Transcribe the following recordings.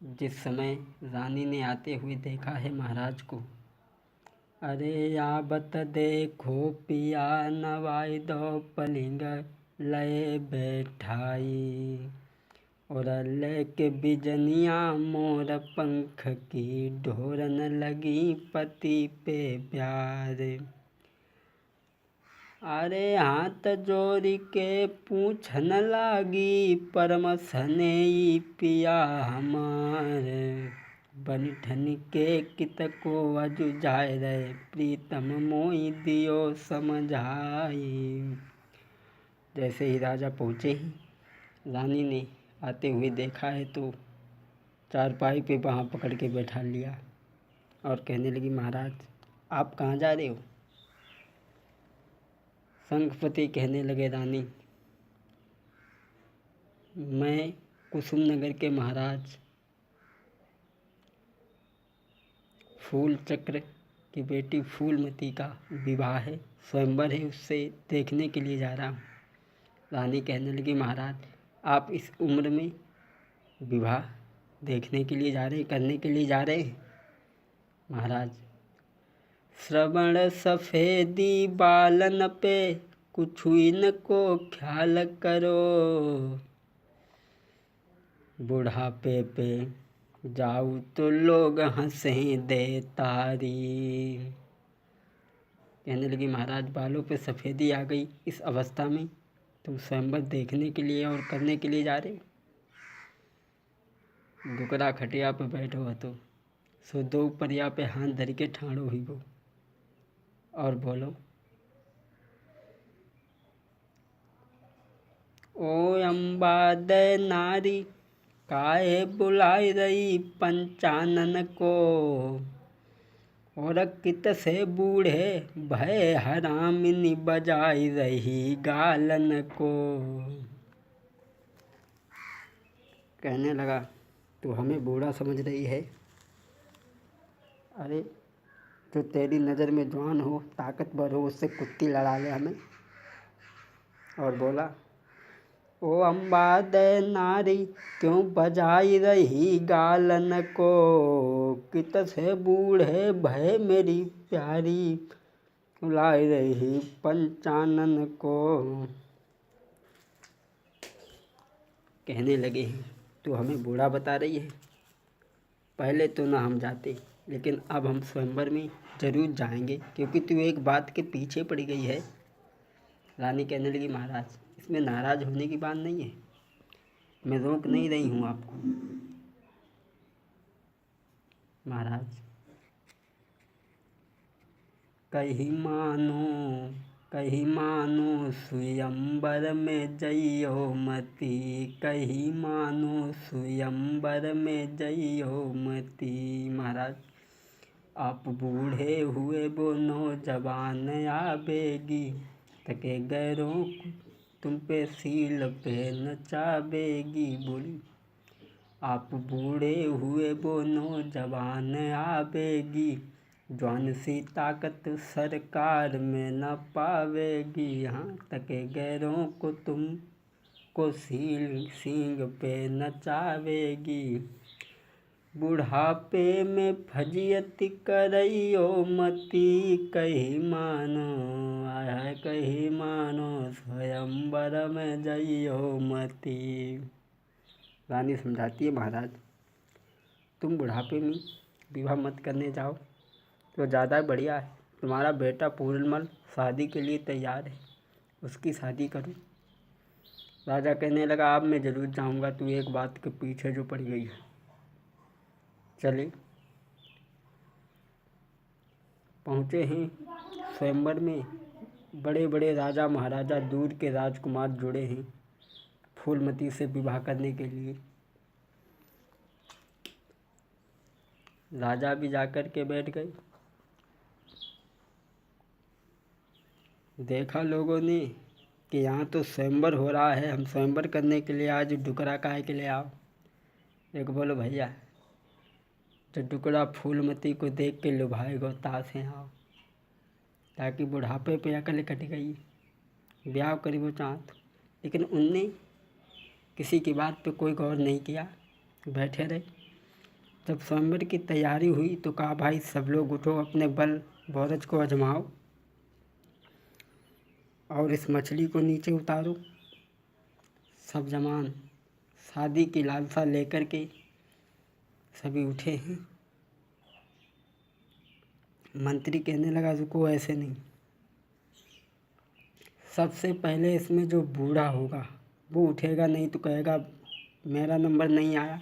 जिस समय रानी ने आते हुए देखा है महाराज को, अरे आबत देखो पिया नवाई दो पलिंग लय बैठाई, और लेके बिजनिया मोर पंख की ढोरन लगी पति पे प्यार। अरे हाथ जोड़ी के पूछन लागी परम सनेई पिया हमारे, बनिठन के कित को अजु जाय रे प्रीतम मोई दियो समझाई। जैसे ही राजा पहुँचे ही रानी ने आते हुए देखा है तो चारपाई पे वहाँ पकड़ के बैठा लिया और कहने लगी, महाराज आप कहाँ जा रहे हो? शंखपति कहने लगे, रानी मैं कुसुम नगर के महाराज फूल चक्र की बेटी फूलमती का विवाह है, स्वयंवर है, उससे देखने के लिए जा रहा हूँ। रानी कहने लगी, महाराज आप इस उम्र में विवाह देखने के लिए जा रहे, करने के लिए जा रहे हैं? महाराज श्रवण सफेदी बालन पे कुछ इनको ख्याल करो, बुढ़ापे पे जाऊँ तो लोग हंसें दे तारी। कहने लगी, महाराज बालों पे सफ़ेदी आ गई इस अवस्था में, तुम स्वयंवर देखने के लिए और करने के लिए जा रहे? दुकड़ा खटिया पे बैठो हो तो सो दो परिया पे हाथ धर के ठाड़ो ही गो और बोलो, ओ अम्बा दे नारी काहे बुलाई रही पंचानन को, और कित से बूढ़े भय हरामिनी बजाई रही गालन को। कहने लगा, तू हमें बूढ़ा समझ रही है? अरे जो तेरी नज़र में जवान हो, ताकतवर हो, उससे कुत्ती लड़ा ले हमें। और बोला, ओ अम्बा दे नारी क्यों बजाई रही गालन को, कित से बूढ़े भय मेरी प्यारी बुलाई रही पंचानन को। कहने लगे, तू हमें बूढ़ा बता रही है? पहले तो ना हम जाते, लेकिन अब हम स्वयंवर में जरूर जाएंगे, क्योंकि तू एक बात के पीछे पड़ गई है। रानी कहने लगी, महाराज इसमें नाराज होने की बात नहीं है, मैं रोक नहीं रही हूँ आपको। महाराज कही मानो स्वयंवर में जइयो मती, कही मानो स्वयंवर में जइयो मती। महाराज आप बूढ़े हुए वो नौजवान आवेगी, तके गैरों तुम पे सील पे नचावेगी। बोली, आप बूढ़े हुए वो नौजवान आवेगी, जवान सी ताकत सरकार में न पावेगी। यहाँ तके गैरों को तुम को सींग पे नचावेगी, बुढ़ापे में फजियत करइयो मती, कही मानो आय कही मानो स्वयंवर में जइयो मती। रानी समझाती है, महाराज तुम बुढ़ापे में विवाह मत करने जाओ तो ज़्यादा बढ़िया है। तुम्हारा बेटा पूर्णमल शादी के लिए तैयार है, उसकी शादी करो। राजा कहने लगा, अब मैं ज़रूर जाऊंगा, तू एक बात के पीछे जो पड़ गई है। चले पहुँचे हैं स्वयंवर में, बड़े बड़े राजा महाराजा दूर के राजकुमार जुड़े हैं फूलमती से विवाह करने के लिए। राजा भी जाकर के बैठ गए। देखा लोगों ने कि यहाँ तो स्वयंवर हो रहा है, हम स्वयंवर करने के लिए आज डुकरा काहे के लिए आओ। एक बोलो, भैया जो टुकड़ा फूलमती को देख के लुभाएगा ताश है आओ, ताकि बुढ़ापे पे अकल कट गई, ब्याह करी वो चाहत। लेकिन उनने किसी की बात पे कोई गौर नहीं किया, बैठे रहे। जब स्वयंवर की तैयारी हुई तो कहा, भाई सब लोग उठो, अपने बल बोरज को आजमाओ और इस मछली को नीचे उतारो। सब जवान शादी की लालसा लेकर के सभी उठे हैं। मंत्री कहने लगा, रुको, ऐसे नहीं, सबसे पहले इसमें जो बूढ़ा होगा वो उठेगा, नहीं तो कहेगा मेरा नंबर नहीं आया,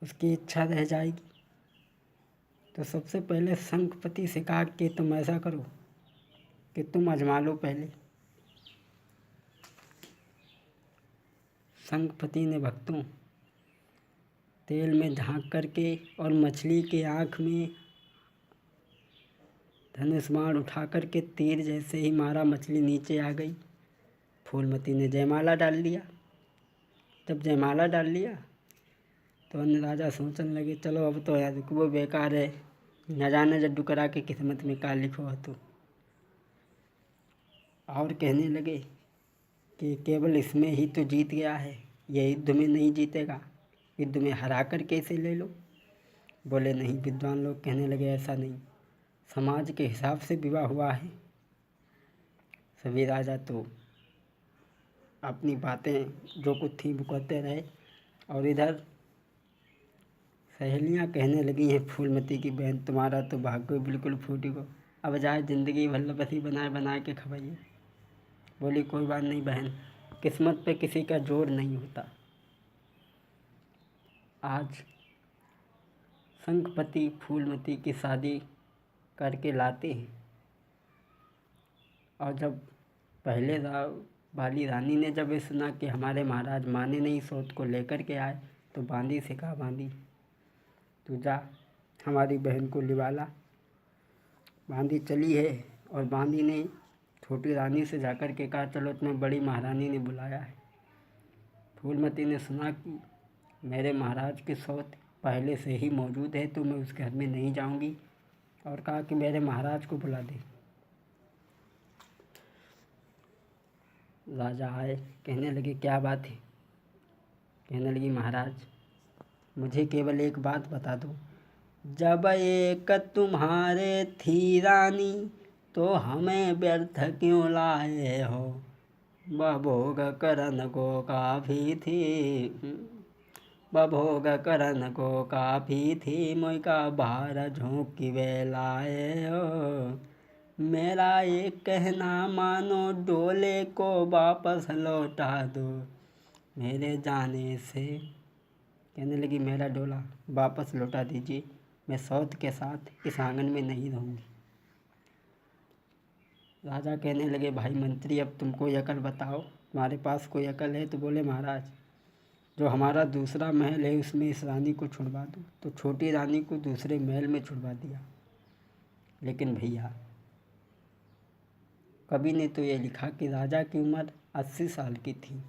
उसकी इच्छा रह जाएगी। तो सबसे पहले शंखपति से कहा कि तुम ऐसा करो कि तुम आजमा लो पहले। शंखपति ने भक्तों तेल में झांक करके और मछली के आँख में धनुष बाण उठा करके तीर जैसे ही मारा, मछली नीचे आ गई। फूलमती ने जयमाला डाल लिया। जब जयमाला डाल लिया तो अन्य राजा सोचने लगे, चलो अब तो यार वो बेकार है, न जाने जड्डू करा के किस्मत में का लिखो हो। तो और कहने लगे कि केवल इसमें ही तो जीत गया है, ये युद्ध में नहीं जीतेगा, युद्ध में हरा कर कैसे ले लो। बोले नहीं, विद्वान लोग कहने लगे ऐसा नहीं, समाज के हिसाब से विवाह हुआ है। सभी राजा तो अपनी बातें जो कुछ थी वो कहते रहे। और इधर सहेलियां कहने लगी हैं, फूलमती की बहन तुम्हारा तो भाग्य बिल्कुल फूटी को, अब जाए ज़िंदगी भल्लपति बनाए बनाए के खवाइए। बोली कोई बात नहीं बहन, किस्मत पे किसी का जोर नहीं होता। आज शंखपति फूलमती की शादी करके लाते हैं। और जब पहले वाली रानी ने जब ये सुना कि हमारे महाराज माने नहीं, सौत को लेकर के आए, तो बांदी से कहा, बांदी तू जा हमारी बहन को लिवाला। बांदी चली है और बांदी ने छोटी रानी से जाकर के कहा, चलो तुम्हें बड़ी महारानी ने बुलाया है। फूलमती ने सुना कि मेरे महाराज की सौत पहले से ही मौजूद है, तो मैं उस घर में नहीं जाऊंगी, और कहा कि मेरे महाराज को बुला दे। राजा आए, कहने लगे क्या बात है। कहने लगी, महाराज मुझे केवल एक बात बता दो, जब एक तुम्हारे थी रानी तो हमें व्यर्थ क्यों लाए हो, बभोग करन को काफ़ी थी, बभोग करन को काफ़ी थी, मुझ का भार झोंकी वे लाए हो। मेरा एक कहना मानो, डोले को वापस लौटा दो मेरे जाने से। कहने लगी, मेरा डोला वापस लौटा दीजिए, मैं सौत के साथ इस आंगन में नहीं रहूँगी। राजा कहने लगे, भाई मंत्री अब तुम कोई अकल बताओ, तुम्हारे पास कोई अकल है। तो बोले, महाराज जो हमारा दूसरा महल है उसमें इस रानी को छुड़वा दो। तो छोटी रानी को दूसरे महल में छुड़वा दिया। लेकिन भैया कवि ने तो ये लिखा कि राजा की उम्र 80 साल की थी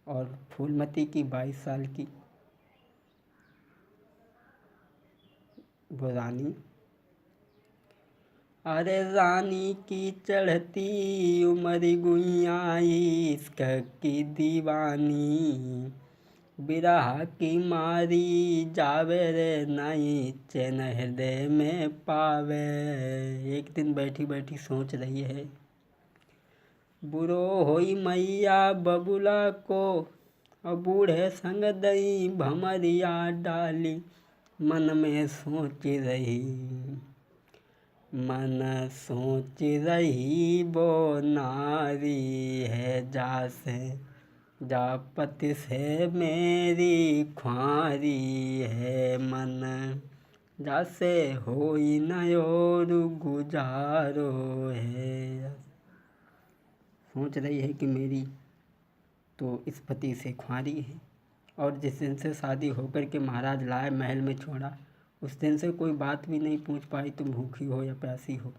और फूलमती की 22 साल की वो रानी। अरे रानी की चढ़ती उम्र गुइया इश्क की दीवानी, बिरह की मारी जावे रे नाई, चैन हृदय में पावे। एक दिन बैठी बैठी सोच रही है, बुरो होई मैया बबुला को, और बूढ़े संग दई भमरिया डाली, मन में सोच रही, मन सोच रही वो नारी है, जा से जापत से मेरी ख्वारी है, मन जासे होई न और गुजारो है। सोच रही है कि मेरी तो इस पति से ख्वारी है, और जिस दिन से शादी होकर के महाराज लाए महल में छोड़ा, उस दिन से कोई बात भी नहीं पूछ पाई तुम भूखी हो या प्यासी हो।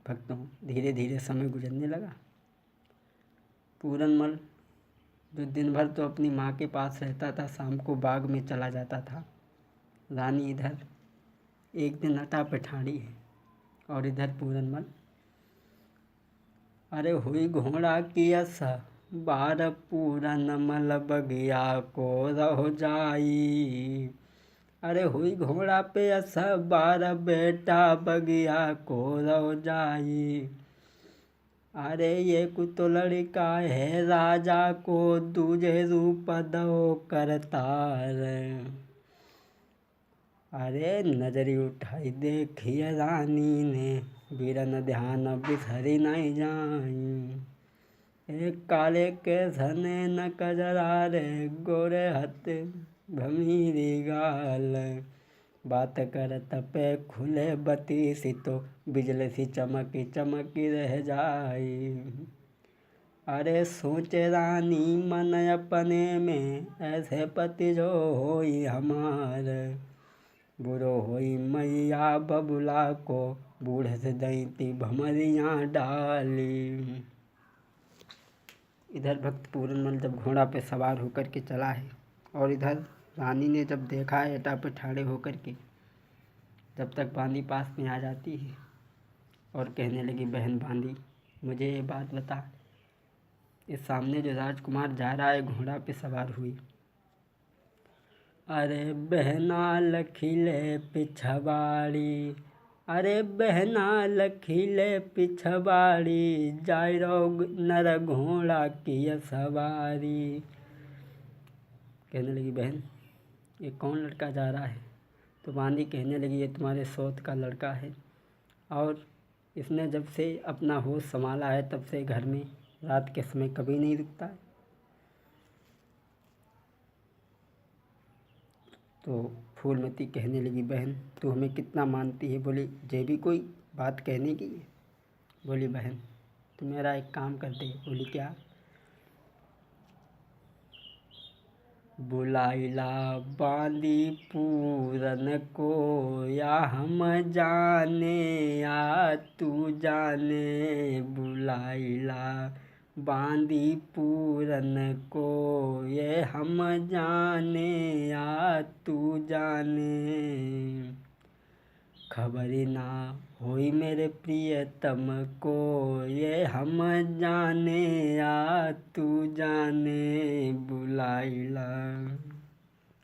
भक्तों धीरे धीरे समय गुजरने लगा। पूरनमल जो दिन भर तो अपनी माँ के पास रहता था, शाम को बाग में चला जाता था। रानी इधर एक दिन अटा पठाड़ी है और इधर पूरनमल। अरे हुई घोड़ा की आशा बार पूरन मल बगिया को रह जाई। अरे हुई घोड़ा पे असबार बेटा बगिया को रह जाई। अरे ये कुतो लड़का है राजा को दूजे रूप दो करतार। अरे नजरी उठाई देखिए रानी ने बीरन ध्यान बिसरी नहीं जाई। एक काले के सने न कजरा रे गोरे हथ भमीरी गाल। बात करत पे खुले बती सी तो बिजली सी चमकी चमकी रह जाई। अरे सोचे रानी मन अपने में ऐसे पति जो होई हमार। बुरो होई मैया बबुला को बूढ़े से दैती भमरियाँ डाली। इधर भक्त पूरनमल जब घोड़ा पे सवार होकर के चला है और इधर रानी ने जब देखा है एटा पे ठाड़े होकर के, जब तक बांदी पास में आ जाती है और कहने लगी बहन बांदी मुझे ये बात बता, इस सामने जो राजकुमार जा रहा है घोड़ा पे सवार हुई। अरे बहना लखीले पिछवाड़ी, अरे बहना लखीले पिछवाड़ी, जाय रो नर घोड़ा की सवारी। कहने लगी बहन ये कौन लड़का जा रहा है? तो बांदी कहने लगी ये तुम्हारे सौत का लड़का है और इसने जब से अपना होश संभाला है तब से घर में रात के समय कभी नहीं रुकता है। तो फूलमती कहने लगी बहन तू हमें कितना मानती है? बोली जे भी कोई बात कहने की है। बोली बहन तू मेरा एक काम कर दे। बोली क्या? बुलाइला बांदी पूरन को या हम जाने या तू जाने। बुलाइला बांदी पूरन को ये हम जाने या तू जाने। खबरी ना होई मेरे प्रियतम को ये हम जाने या तू जाने। बुलाइला।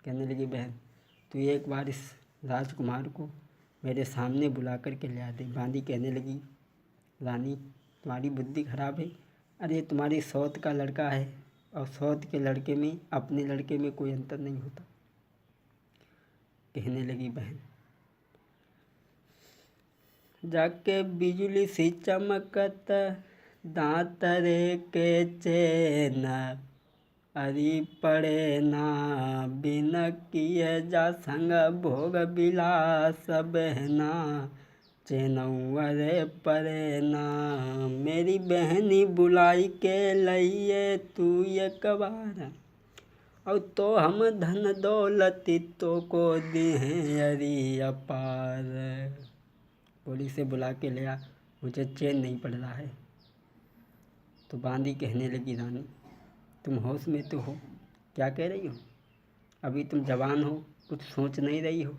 कहने लगी बहन तू एक बार इस राजकुमार को मेरे सामने बुला कर के ले आ दे। बांदी कहने लगी रानी तुम्हारी बुद्धि खराब है। अरे तुम्हारी सौत का लड़का है और सौत के लड़के में अपने लड़के में कोई अंतर नहीं होता। कहने लगी बहन जाके बिजली सी चमकत दांत रे के चैन। अरी पड़े ना बिन किए जा संग भोग बिलास बहना। चैनौआ रे पड़े ना मेरी बहनी बुलाई के लइए तू एक बार। और तो हम धन दौलती तो को दी हैं अरी अपार। बोली से बुला के ले आ मुझे चैन नहीं पड़ रहा है। तो बांदी कहने लगी रानी तुम होश में तो हो? क्या कह रही हो? अभी तुम जवान हो कुछ सोच नहीं रही हो।